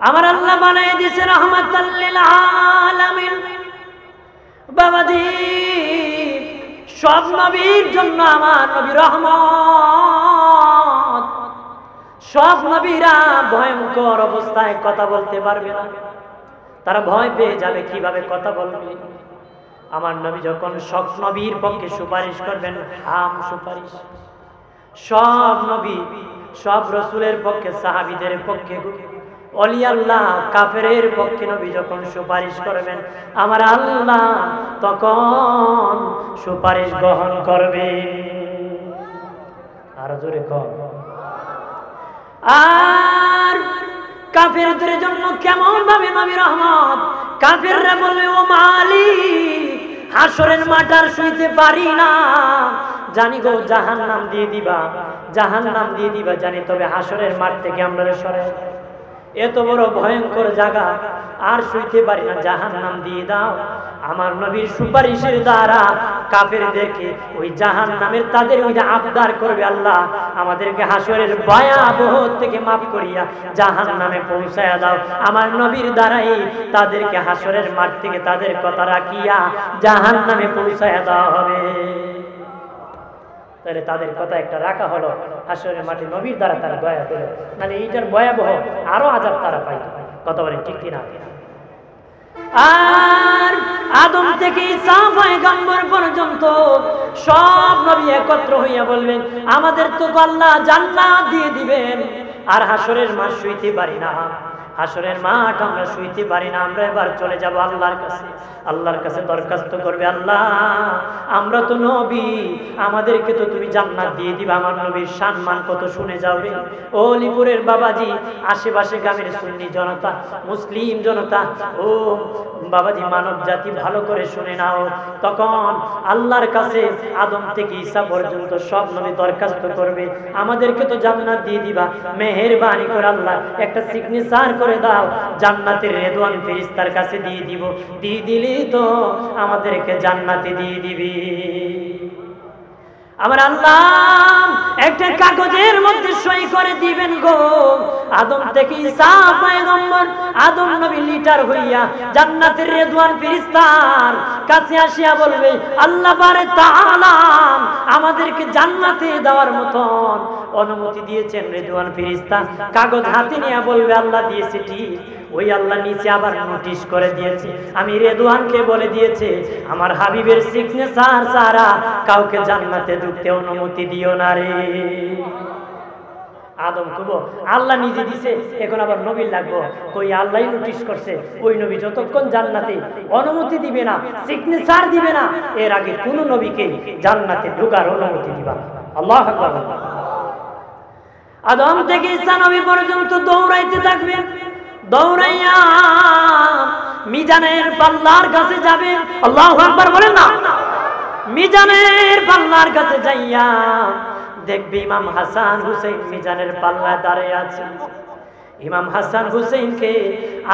[SPEAKER 1] আমার আল্লাহ বানাই দিয়েছে রাহমাতাল লিল আলামিন। বাবাজি, সব নবীর জন্য আমার নবী রহমত। সব নবীরা ভয়ঙ্কর অবস্থায় কথা বলতে পারবে না, তারা ভয় পেয়ে যাবে কিভাবে কথা বলবে। আমার নবী যখন সব নবীর পক্ষে সুপারিশ করবেন, হাম সুপারিশ, সব নবী সব রসুলের পক্ষে, সাহাবীদের পক্ষে, ওলি আল্লাহ কাফেরের পক্ষে নবী যখন সুপারিশ করবেন, আমার আল্লাহ তখন সুপারিশ গ্রহণ করবে। আরো জোরে কর। আর কাফেরদের জন্য কেমন ভাবে নবী রহমত। কাফেররা বলবে, ও মালিক, হাসরের মাঠ আর শুইতে পারি না, জানি গো জাহান্নাম দিয়ে দিবা, জাহান্নাম দিয়ে দিবা জানি, তবে হাসরের মাঠ থেকে আমরা সরে, এত বড় ভয়ঙ্কর জায়গা আর শুইতে পারি না, জাহান্নাম দিয়ে দাও। আমার নবীর সুপারিশের দ্বারা কাফেরদেরকে ওই জাহান্নামের তাদের ওই আবদার করবে, আল্লাহ আমাদেরকে হাসরের ভয়াবহ থেকে মাফ করিয়া জাহান্নামে পৌঁছায়া দাও। আমার নবীর দ্বারাই তাদেরকে হাসরের মাঠ থেকে তাদের কথা রাখিয়া জাহান্নামে পৌঁছায়া দেওয়া হবে। তাহলে তাদের কথা একটা রাখা হলো, হাসরের মাঠে নবীর দ্বারা তারা দয়া পেল, মানে এইটার ভয়াবহ আরো আযাব তারা পাইত। কথা বলেন ঠিক কিনা? আর আদম থেকে ঈসা পয়গম্বর পর্যন্ত সব নবী একত্র হইয়া বলবেন, আমাদের তো আল্লাহ জান্নাত দিয়ে দিবেন, আর হাসরের মাঠ শুইতে পারি না, হাসরের মাঠ আমরা শুইতে পারি না, আমরা এবার চলে যাব আল্লাহর কাছে। আল্লাহর কাছে দরখাস্ত করবে, আল্লাহ আমরা তো নবী, আমাদেরকে তো তুমি জান্নাত দিয়ে দিবা। আমার নবীর সম্মান কত শুনে যাবে। ও লিপুরের বাবাজি, আশেপাশে গ্রামের সুন্নি জনতা, মুসলিম জনতা, ও বাবাজি মানব জাতি ভালো করে শুনে নাও। তখন আল্লাহর কাছে আদম থেকে ঈসা পর্যন্ত সব নবী দরখাস্ত করবে, আমাদেরকে তো জান্নাত দিয়ে দিবা, মেহেরবানি করে আল্লাহ একটা সিগনেচার করে দাও, জান্নাতের রেদওয়ান ফেরেশতার কাছে দিয়ে দিব, দিয়ে দিলি তো আমাদেরকে জান্নাতে দিয়ে দিবি। আমার আল্লাহ একটা কাগজের মধ্যে সই করে দিবেন গো। আদম থেকে ঈসা পয়গম্বর, আদম নবী লিটার হইয়া জান্নাতের রেদওয়ান ফেরেশতার কাছে আসিয়া বলবে, আল্লাহ বারে তাআলা আমাদেরকে জান্নাতে দেওয়ার মতন অনুমতি দিয়েছেন। রেদওয়ান ফেরেশতা কাগজ হাতে নিয়ে বলবে, আল্লাহ দিয়েছে ঠিক। ওই আল্লাহ নিচে আবার নোটিশ করে দিয়েছে, আমি রেদওয়ানকে বলে দিয়েছে আমার হাবিবের সিগনেচার ছাড়া কাউকে জান্নাতে ঢুকতে অনুমতি দিও না রে। আদম কব আল্লাহ নিজে দিছে, এখন আবার নবী লাগবো কই? আল্লাহই নোটিশ করছে, ওই নবী যতক্ষণ জান্নাতে অনুমতি দিবে না, সিগনেচার দিবে না, এর আগে কোন নবীকে জান্নাতে ঢোকার অনুমতি দিবা। আল্লাহু আকবার। আদম থেকে ঈসা নবী পর্যন্ত দৌড়াইতে থাকবে, দৌড়াইয়া মিজানের পাল্লার কাছে যাবে। আল্লাহু আকবার বলেন না। মিজানের পাল্লার কাছে যাইয়া দেখবে ইমাম হাসান হুসাইন মিজানের পাল্লায় দাঁড়িয়ে আছে। ইমাম হাসান হুসাইনকে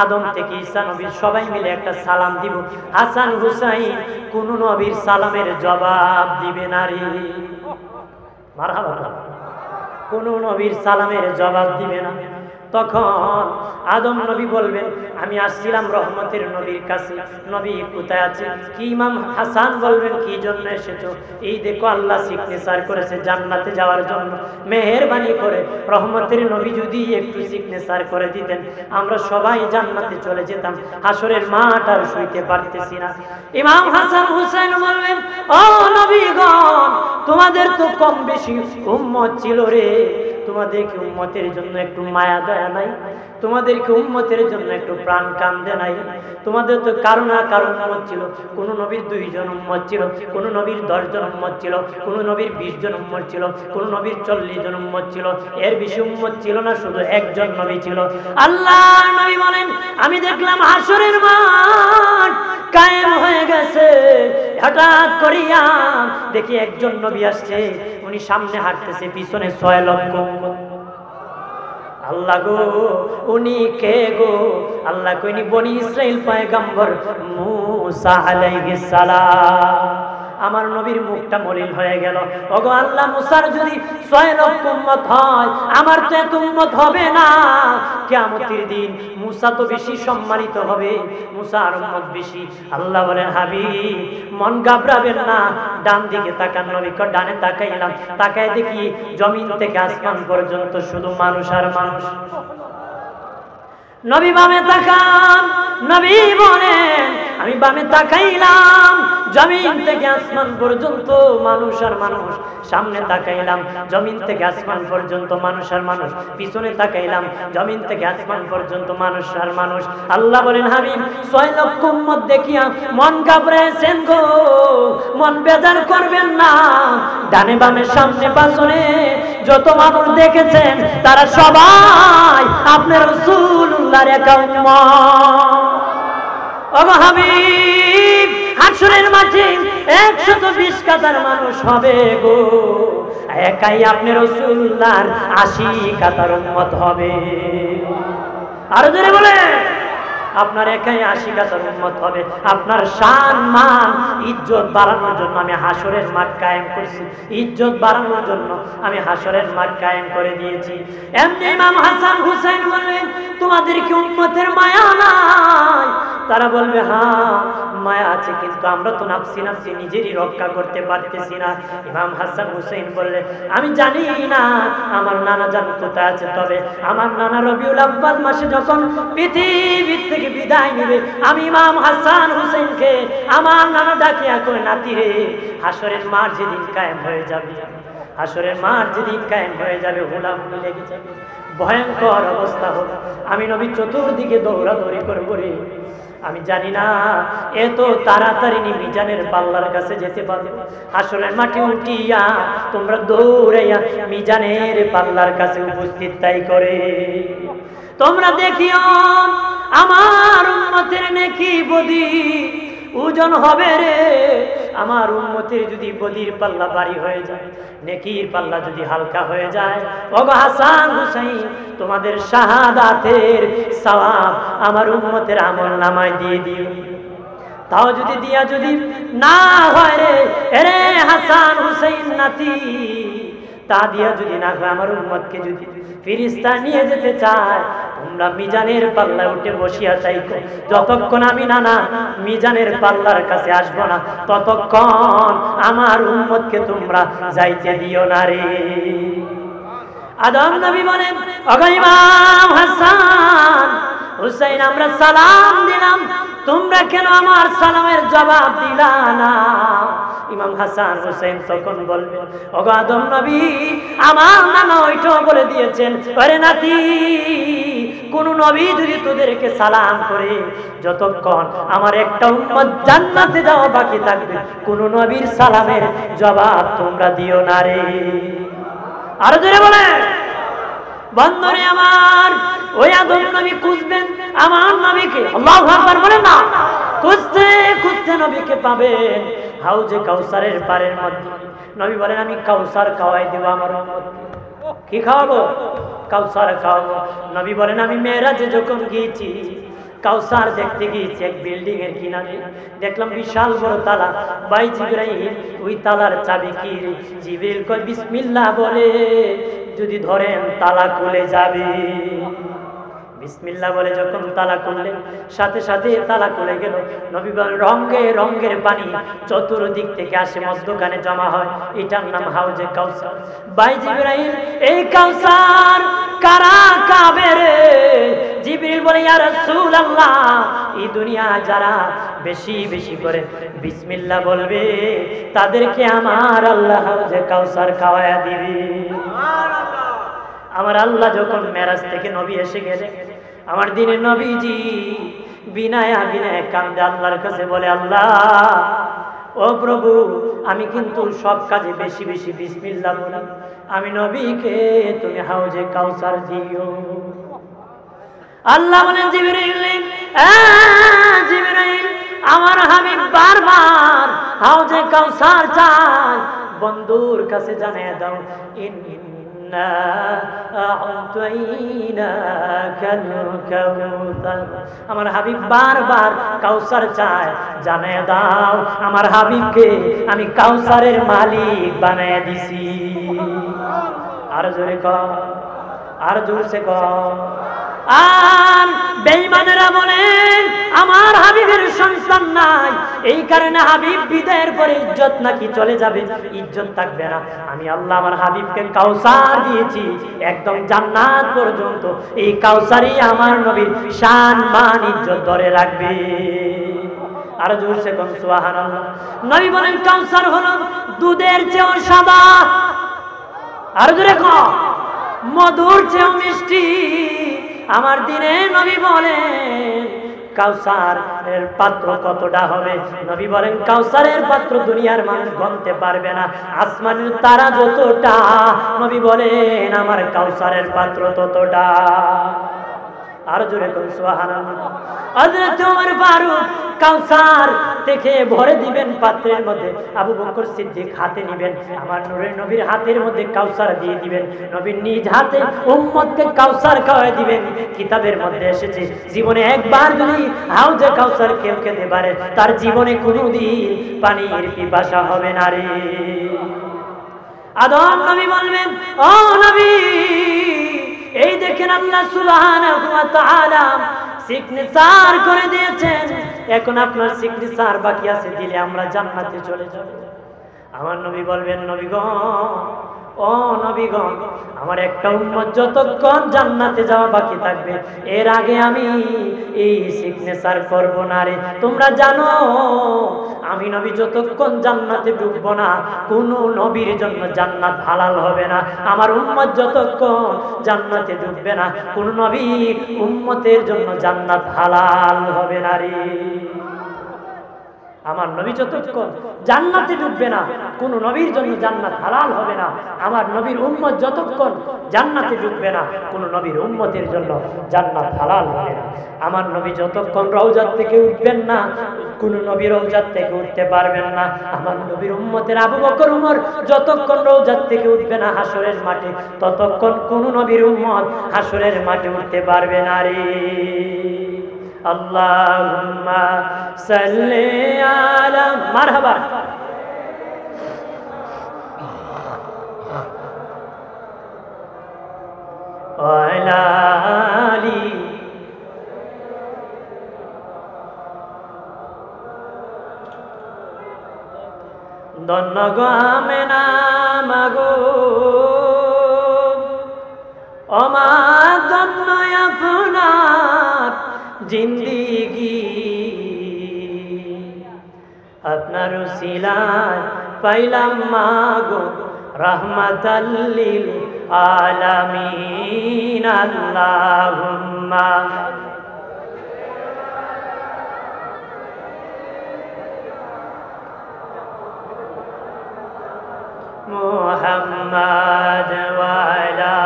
[SPEAKER 1] আদম থেকে ঈসা নবী সবাই মিলে একটা সালাম দিব। হাসান হুসাইন কোন নবীর সালামের জবাব দিবে না রে। মারহাবা। কোন নবীর সালামের জবাব দিবে না। তখন আদম নবী বলবেন, আমি আসছিলাম রহমতের নবীর কাছে, নবী কোথায় আছে? কি ইমাম হাসান বলবেন, কি জন্য এসেছো? এই দেখো আল্লাহ সিগনেচার করেছে জান্নাতে যাওয়ার জন্য, মেহেরবানি করে রহমতের নবী যদি একটু সিগনেচার করে দিতেন আমরা সবাই জান্নাতে চলে যেতাম, হাসরের মাঠ আর শুইতে পারতেছি না। ইমাম হাসান হুসাইন বলবেন, ও নবীগণ, তোমাদের তো কম বেশি উম্মত ছিল রে, তোমাদেরকে উম্মতের জন্য একটু মায়া দয়া নাই? তোমাদেরকে উম্মতের জন্য একটু প্রাণ কান্দে নাই? তোমাদের তো কারো না কারো উম্মত ছিল। কোন নবীর 2 জন উম্মত ছিল, কোন নবীর 10 জন উম্মত ছিল, কোন নবীর 20 জন উম্মত ছিল, কোন নবীর 40 জন উম্মত ছিল, এর বেশি উম্মত ছিল না, শুধু একজন নবী ছিল। আল্লাহর নবী বলেন, আমি দেখলাম হাসরের মাঠ কায়েম হয়ে গেছে, হঠাৎ করিয়া দেখি একজন নবী আসছে, উনি সামনে হাঁটতেছে, পিছনে 6 লক্ষ। আল্লাহ গো, উনি কে গো? আল্লাহ কইনি বনি ইসরাইল পয়গম্বর মুসা আলাইহিস সালাম। আমার নবীর মুখটা মলিন হয়ে গেল। ওগো আল্লাহ, মুসার যদি 6 লক্ষ উম্মত হয়, আমার তো এত উম্মত হবে না। কিয়ামতের দিন মুসা তো বেশি সম্মানিত হবে, মুসার উম্মত বেশি। আল্লাহ বলেন, হাবিব মন ঘাবড়াবেন না, ডান দিকে তাকান। নবী কয় ডানে তাকাইলাম, তাকায় দেখি জমিন থেকে আসমান পর্যন্ত শুধু মানুষ আর মানুষ। নবী বামে তাকান, নবী বলেন আমি বামে তাকাইলাম, জমিন থেকে আসমান পর্যন্ত মানুষ আর মানুষ। সামনে তাকাইলাম, জমিন থেকে আসমান পর্যন্ত মানুষ আর মানুষ। পিছনে তাকাইলাম, জমিন থেকে আসমান পর্যন্ত মানুষ আর মানুষ। আল্লাহ বলেন, হাবিব 6 লক্ষ উম্মত দেখিয়া মন ঘাবড়েছেন গো, মন বেজার করবেন না। ডানে বামে সামনে পাছনে যত মানুষ দেখেছেন তারা সবাই আপনার রাসূলুল্লাহর একা উম্মত। ও হাবিব, হাসরের মাঠে 120 কাতার মানুষ হবে গো, একাই আপনি রাসূলুল্লাহর 80 কাতার উম্মত হবে। আর জোরে বলে, আপনার একাই 80 কাতার উম্মত হবে। আপনার শান মান ইজ্জত বাড়ানোর জন্য আমি হাসরের মাঠ কায়েম করেছি, ইজ্জত বাড়ানোর জন্য আমি হাসরের মাঠ কায়েম করে দিয়েছি। এমনি ইমাম হাসান হুসাইন বললেন, তোমাদের কি উম্মতের মায়া নাই? তারা বলবে, হ্যাঁ মায়া আছে, কিন্তু আমরা তো নাফসি নাফসি নিজেরই রক্ষা করতে পারতেছি না। ইমাম হাসান হুসাইন বললেন, আমি জানি না আমার নানা জান কোথায় আছে, তবে আমার নানা রবিউল আব্বাল মাসে যখন পৃথিবীর থেকে বিদায় নেবে, আমি ইমাম হাসান হুসাইনকে আমার নানা ডাকিয়া কই, নাতি রে, হাসরের মাঠ যেদিন কায়েম হয়ে যাবে, হাসরের মাঠ যেদিন কায়েম হয়ে যাবে, হুলাহুলি লেগে যাবে, ভয়ঙ্কর অবস্থা হবে, আমি নবী চতুর্দিকে দৌড়াদৌড়ি করবো রে। আমি জানি না এত তাড়াতাড়ি মিজানের পাল্লার কাছে যেতে পারবে। হাসরের মাঠে উঠিয়া তোমরা দৌড়াইয়া মিজানের পাল্লার কাছে উপস্থিত তাই করে তোমরা দেখিও আমার উম্মতের নেকি বদি ওজন হবে রে। আমার উম্মতের যদি বদির পাল্লা ভারী হয়ে যায়, নেকির পাল্লা যদি হালকা হয়ে যায়, ওগো হাসান হুসাইন, তোমাদের শাহাদাতের সওয়াব আমার উম্মতের আমল নামায় দিয়ে দিও। তাও যদি দিয়া যদি না হয় রে এরে হাসান হুসাইন নাতি, তা দিয়া যদি না হয় আমার উম্মতকে যদি ফেরেশতা নিয়ে যেতে চায়, তোমরা মিজানের পাল্লায় উঠে বসিয়া থাইকো। যতক্ষণ আমি না মিজানের পাল্লার কাছে আসবো না, ততক্ষণ আমার উম্মতকে তোমরা যাইতে দিও না রে। আদম নবী বলেন, ওগো ইমাম হাসান হুসাইন, আমরা সালাম দিলাম, তোমরা কেন আমার সালামের জবাব দিলা না? ইমাম হাসান হুসাইন তখন বলবেন, ওগো আদম নবী, আমার নানা ওইটাও বলে দিয়েছেন, আরে নাতি, কোন নবী যদি তোদেরকে সালাম করে, যতক্ষণ আমার একটা উম্মত জান্নাতে যাওয়া বাকি থাকবে, কোন নবীর সালামের জবাব তোমরা দিও না রে। আরো জোরে বলে, বন্ধুরে আমার, ওই আদম নবী খুঁজবেন আমার নবীকে, আল্লাহু আকবার বলেন না, খুঁজতে খুঁজতে নবীকে পাবেন হাউজে কাউসারের পারের মধ্যে। নবী বলেন, আমি কাউসার খাওয়াই দেব আমার উম্মতকে। কি খাওয়াবো? কাউসার খাওয়াবো। নবী বলেন, আমি মেরাজে যখন গিয়েছি, কাউসার দেখতে গিয়েছি এক বিল্ডিং এর কিনারে, দেখলাম বিশাল বড় তালা। ভাই জিবরাইল, ওই তালার চাবি কি? জিবরিল কয়, বিসমিল্লাহ বলে যদি ধরেন তালা খুলে যাবে। বিসমিল্লাহ বলে যখন তালা খুললেন, সাথে সাথে তালা খুলে গেল। নবী বলেন, রঙে রঙের পানি চতুর্দিক থেকে আসে, মধ্যখানে জমা হয়, এটার নাম হাউজে কাউসার। ভাই জিবরাইল, এই কাউসার কারা খাবে রে? জিবরিল বলে, ইয়া রাসূলুল্লাহ, এই দুনিয়া যারা বেশি বেশি করে বিসমিল্লাহ বলবে, তাদেরকে আমার আল্লাহ হাউজে কাউসার খাওয়ায়া দিবে। আমার আল্লাহ যখন মেরাজ থেকে নবী এসে গেলে, আমার দিনে নবীজি বিনায়া বিনায় কান্দে আল্লাহর কাছে বলে, আল্লাহ ও প্রভু, আমি কিন্তু সব কাজে বেশি বেশি বিসমিল্লাহ বলি, আমি নবীকে তুমি হাউজে কাউসার দিও। আল্লাহ বলেন, জিবরাইল, জিবরাইল, আমার হাবিব বারবার হাউজে কাউসার চায়, বন্ধুর কাছে জানিয়ে দাও, আমার হাবিব বারবার কাউসার চায়, জানিয়ে দাও আমার হাবিবকে আমি কাউসারের মালিক বানিয়ে দিছি। আর জোরে কর, আর জোরসে কর। আর বেঈমানেরা বলেন, আমার হাবিবের সন্তান নাই, এই কারণে হাবিব বিদায়ের পরে ইজ্জত নাকি চলে যাবে, ইজ্জত থাকবে না। আমি আল্লাহ আমার হাবিবকে কাউসার দিয়েছি, একদম জান্নাত পর্যন্ত এই কাউসারই আমার নবীর শান মান ইজ্জত ধরে রাখবে। আর জোরসে কোন সুবহানাল্লাহ। নবী বলেন, কাউসার হলো দুধের চেয়েও সাদা, আর জোরে কর, মধুর চেয়েও মিষ্টি। আমার দিনে নবী বলেন, কাউসারের পাত্র কতটা হবে? নবী বলেন, কাউসারের পাত্র দুনিয়ার মানুষ গণতে পারবে না, আসমানের তারা যতটা। নবী বলেন, আমার কাউসারের পাত্র ততটা। আর জোরে কোন সুবহানাল্লাহ। হযরত ওমর ফারুক কাউসার থেকে ভরে দিবেন পাত্রের মধ্যে, আবু বকর সিদ্দিক হাতে নেবেন, আমার নূরের নবীর হাতের মধ্যে কাউসার দিয়ে দিবেন, নবী নিজ হাতে উম্মতকে কাউসার খাওয়ায় দিবেন। কিতাবের মধ্যে এসেছে, জীবনে একবার যদি হাউজে কাউসার কেউ খেতে পারে, তার জীবনে কোনোদিন পানির পিপাসা হবে না রে। আদম নবী বলবেন, ও নবী, এই দেখেন আল্লাহ সুবহানাহু ওয়া তাআলা সিগনেচার করে দিয়েছেন, এখন আপনার সিগনেচার বাকি আছে, দিলে আমরা জান্নাতে চলে যাব। আমার নবী বলবেন, নবীগণ, ও নবীগণ, আমার একটা উম্মত যতক্ষণ জান্নাতে যাওয়া বাকি থাকবে, এর আগে আমি এই সিগনেচার করব না রে। তোমরা জানো, আমি নবী যতক্ষণ জান্নাতে ঢুকবো না, কোন নবীর জন্য জান্নাত হালাল হবে না। আমার উম্মত যতক্ষণ জান্নাতে ঢুকবে না, কোন নবীর উম্মতের জন্য জান্নাত হালাল হবে না রে। আমার নবী যতক্ষণ জান্নাতে ঢুকবে না, কোন নবীর জন্য জান্নাত হালাল হবে না। আমার নবীর উম্মত যতক্ষণ জান্নাতে ঢুকবে না, কোন নবীর উম্মতের জন্য জান্নাত হালাল হবে না। আমার নবী যতক্ষণ রওজাত থেকে উঠবেন না, কোন নবী রওজাত থেকে উঠতে পারবেন না। আমার নবীর উম্মতের আবু বকর উমর যতক্ষণ রওজাত থেকে উঠবে না হাসরের মাঠে, ততক্ষণ কোন নবীর উম্মত হাসরের মাঠে উঠতে পারবে না রে। আল্লাহুম্মা সাল্লি আলা মারহাবা ওয়ালা আলি ধন্য গো আমেনা মাগো ওমা ধন্য আপনার জিন্দিগি আপনার উসিলায় পাইলাম মাগো রাহমাতাল লিল আলামিন আল্লাহুম্মা মুহাম্মাদ ওয়া আলা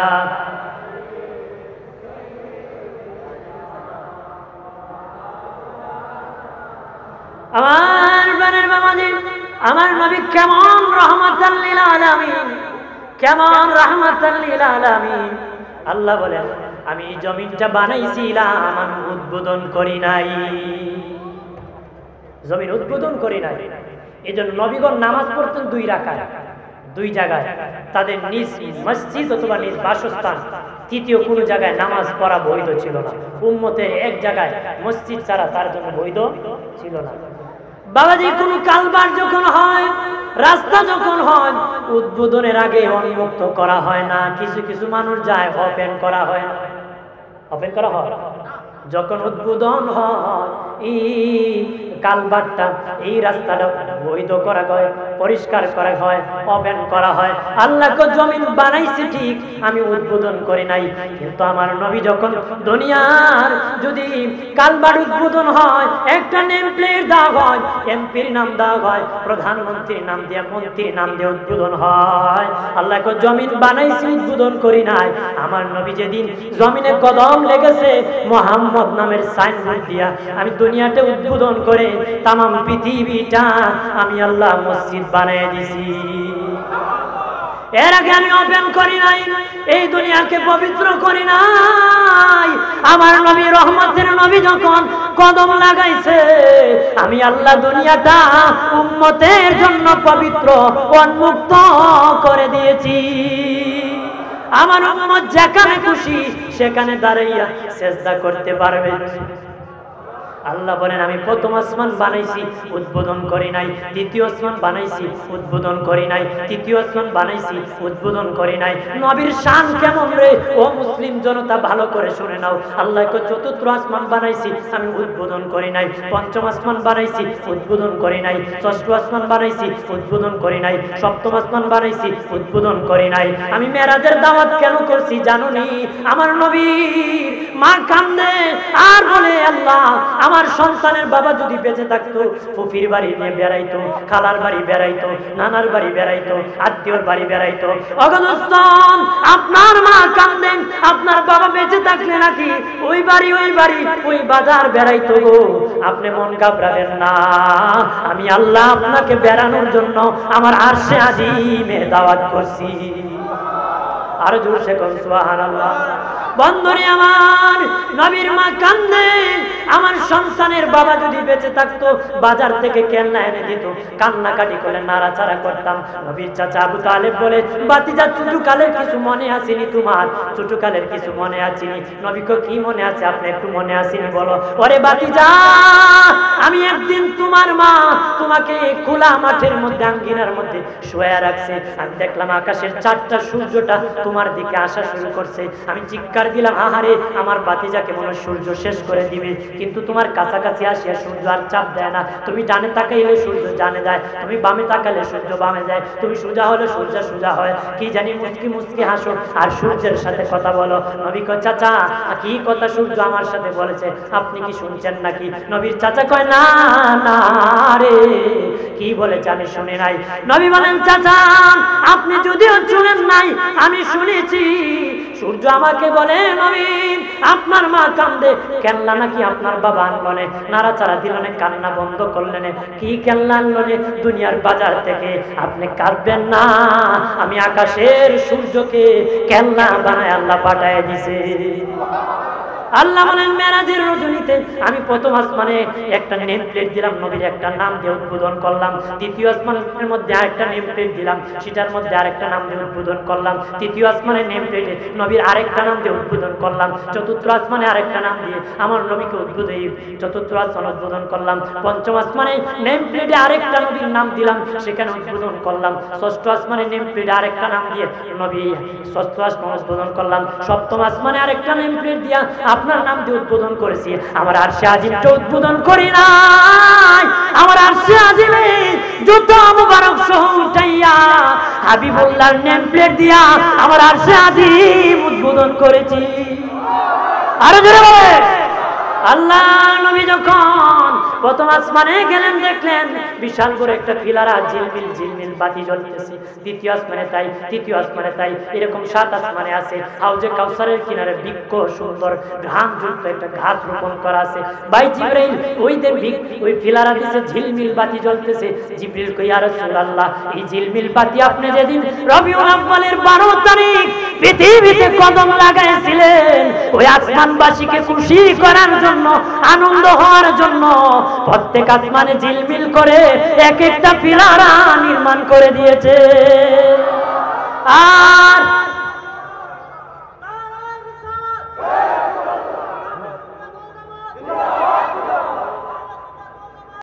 [SPEAKER 1] আমার বানের বাবাজি আমার নবী কেমন রাহমাতাল লিল আলামিন, কেমন রাহমাতাল লিল আলামিন। আল্লাহ বলেন আমি জমিনটা বানাইছিলাম, আমি উদ্বোধন করি নাই, জমিন উদ্বোধন করি নাই। এজন্য নবীগণ নামাজ পড়তেন 2 রাকাত, 2 জায়গায়, তাদের নিজ মসজিদ অথবা নিজ বাসস্থান, তৃতীয় কোনো জায়গায় নামাজ পড়া বৈধ ছিল না। উম্মতের এক জায়গায় মসজিদ ছাড়া তার জন্য বৈধ ছিল না। বাবাজি কোনো কালবার যখন হয়, রাস্তা যখন হয়, উদ্বোধনের আগে উন্মুক্ত করা হয় না। কিছু কিছু মানুষ যায়, ওপেন করা হয় না। ওপেন করা হয় যখন উদ্বোধন হয়, এই কালবারটা, এই রাস্তাটা বৈধ করা হয়, পরিষ্কার করা হয়, ওপেন করা হয়। আল্লাহকে জমিন বানাইছে ঠিক, আমি উদ্বোধন করি নাই। কিন্তু আমার নবী যখন দুনিয়ার যদি কালবার উদ্বোধন হয়, একটা নেম প্লেট দেওয়া হয়, এমপির নাম দেওয়া হয়, প্রধানমন্ত্রীর নাম দিয়ে, মন্ত্রীর নাম দিয়ে উদ্বোধন হয়। আল্লাহকে জমিন বানাইছে, উদ্বোধন করি নাই। আমার নবী যেদিন জমিনে কদম লেগেছে, মুহাম্মদ নামের সাইনবোর্ড দিয়া আমি দুনিয়াতে উদ্বোধন করে তামাম পৃথিবীটা আমি আল্লাহ মসজিদ বানিয়ে দিছি। এর আগে আমি ওপেন করি নাই, এই দুনিয়াকে পবিত্র করি নাই। আমার নবী রহমতের নবী যখন কদম লাগাইছে, আমি আল্লাহ দুনিয়াটা উম্মতের জন্য পবিত্র উন্মুক্ত করে দিয়েছি। আমার উম্মত যেখানে খুশি সেখানে দাঁড়াইয়া সেজদা করতে পারবে। আল্লাহ বলেন আমি প্রথম আসমান বানাইছি, উদ্বোধন করি নাই। দ্বিতীয় আসমান বানাইছি, উদ্বোধন করি নাই। তৃতীয় আসমান বানাইছি, উদ্বোধন করি নাই। নবীর শান কেমন রে ও মুসলিম জনতা, ভালো করে শুনে নাও। আল্লাহকে চতুর্থ আসমান বানাইছি, আমি উদ্বোধন করি নাই। পঞ্চম আসমান বানাইছি, উদ্বোধন করি নাই। ষষ্ঠ আসমান বানাইছি, উদ্বোধন করি নাই। সপ্তম আসমান বানাইছি, উদ্বোধন করি নাই। আমি মেরাজের দাওয়াত কেন করছি জানো নি? আমার নবীর মা কান্দে আর বলে আল্লাহ আমার সন্তানের বাবা যদি বেঁচে থাকতো, ফুফির বাড়ি নিয়ে বেড়াইতো, খালার বাড়ি বেড়াইতো, নানার বাড়ি বেড়াইতো, আত্মীয়র বাড়ি বেড়াইতো। অগদস্তন আপনার মা কান্দেন, আপনার বাবা বেঁচে থাকলে নাকি ওই বাড়ি ওই বাজার বেড়াইতো। আপনি মন ঘাবড়াবেন না, আমি আল্লাহ আপনাকে বেড়ানোর জন্য আমার আরশে আজিমে দাওয়াত করছি। আর জোরসে কোন সুবহানাল্লাহ। বন্ধুরে আমার, নবীর মা কান্দেন, আমার সন্তানের বাবা যদি বেঁচে থাকতো, বাজার থেকে কেল্লা এনে দিত, কান্নাকাটি করে নাড়াচাড়া করতাম। নবীর চাচা আবু তালেব বলে, বাতিজা ছোটকালের কিছু মনে আসেনি তোমার? ছোটকালের কিছু মনে আসেনি? নবীকে কি মনে আছে আপনি একটু মনে আসেনি বলো? ওরে বাতিজা, আমি একদিন তোমার মা তোমাকে খোলা মাঠের মধ্যে, আঙ্গিনার মধ্যে শুয়ে রাখছে। আমি দেখলাম আকাশের 4টা সূর্যটা তোমার দিকে আসা শুরু করছে। আমি চিৎকার দিলাম, আহারে আমার বাতিজাকে মনে হয় সূর্য শেষ করে দিবে। কিন্তু তোমার কাছাকাছি আসিয়া সূর্য আর চাপ দেয় না। তুমি ডানে তাকাইলে সূর্য ডানে যায়, তুমি বামে তাকালে সূর্য বামে যায়, তুমি সোজা হলে সূর্য সোজা হয়। কি জানি মুচকি মুচকি হাসো আর সূর্যের সাথে কথা বলো। নবী কয়, চাচা কি কথা সূর্য আমার সাথে বলেছে, আপনি কি শুনছেন নাকি? নবীর চাচা কয়, না না রে, কি বলেছে আমি শুনি নাই। নবী বলেন, চাচা আপনি যদিও শুনেন নাই, আমি শুনেছি। সূর্য আমাকে বলে, নবী আপনার মা কান্দে, কেল্লা নাকি আপনার বাবা আনলনে, নাড়াচাড়া দিলনে, কান্না বন্ধ করলেন। কি কেল্লা আনলনে? দুনিয়ার বাজার থেকে। আপনি কাঁদবেন না, আমি আকাশের সূর্যকে কেল্লা বানায় আল্লাহ পাঠায় দিছে। আল্লাহ বলেন মেরাজের রজনীতে আমি প্রথম আসমানে একটা নেম প্লেট দিলাম, নবীর একটা নাম দিয়ে উদ্বোধন করলাম। দ্বিতীয় আসমানের মধ্যে আরেকটা নেম প্লেট দিলাম, সেটার মধ্যে আরেকটা নাম দিয়ে উদ্বোধন করলাম। তৃতীয় আসমানের নেম প্লেটে নবীর আরেকটা নাম দিয়ে উদ্বোধন করলাম। চতুর্থ আসমানে আরেকটা নাম দিয়ে আমার নবীকে চতুর্থ আসমান উদ্বোধন করলাম। পঞ্চম আসমানে নেম প্লেটে আরেকটা নবীর নাম দিলাম, সেখানে উদ্বোধন করলাম। ষষ্ঠ আসমানে নেম প্লেটে আরেকটা নাম দিয়ে নবী ষষ্ঠ আসমান উদ্বোধন করলাম। সপ্তম আসমানে আরেকটা নেম প্লেট দিয়া আপনার নাম দিয়ে উদ্বোধন করেছি। আমার আরশে আজিমটা উদ্বোধন করি নাই, আমার আরশে আজিমে যত মুবারক সহ উঠাইয়া হাবিবুল্লাহর নেম প্লেট দিয়া আমার আরশে আজিম উদ্বোধন করেছি। আরো জোরে বলে আল্লাহ নবী যখন প্রথম আসমানে গেলেন, দেখলেন বিশাল করে একটা ফিলারা ঝিলমিল ঝিলমিল বাতি জ্বলতেছে। দ্বিতীয় আসমানে তাই, তৃতীয় আসমানে তাই, এরকম 7 আসমানে আছে। হাউজে কাউসারের কিনারে বৃক্ষ সুন্দর ঘাম যুক্ত একটা ঘাস রোপণ করা আছে। ভাই জিবরাইল ওই ফিলারা দিছে, ঝিলমিল বাতি জ্বলতেছে। জিবরিল কই ইয়া রাসূলুল্লাহ, এই ঝিলমিল বাতি আপনি যেদিন রবিউল আউয়ালের 12 তারিখ পৃথিবীতে কদম লাগাইছিলেন, ওই আসমানবাসীকে খুশি করার জন্য, আনন্দ হওয়ার জন্য প্রত্যেক আসমানে ঝিলমিল করে এক একটা পিলারা নির্মাণ করে দিয়েছে। আর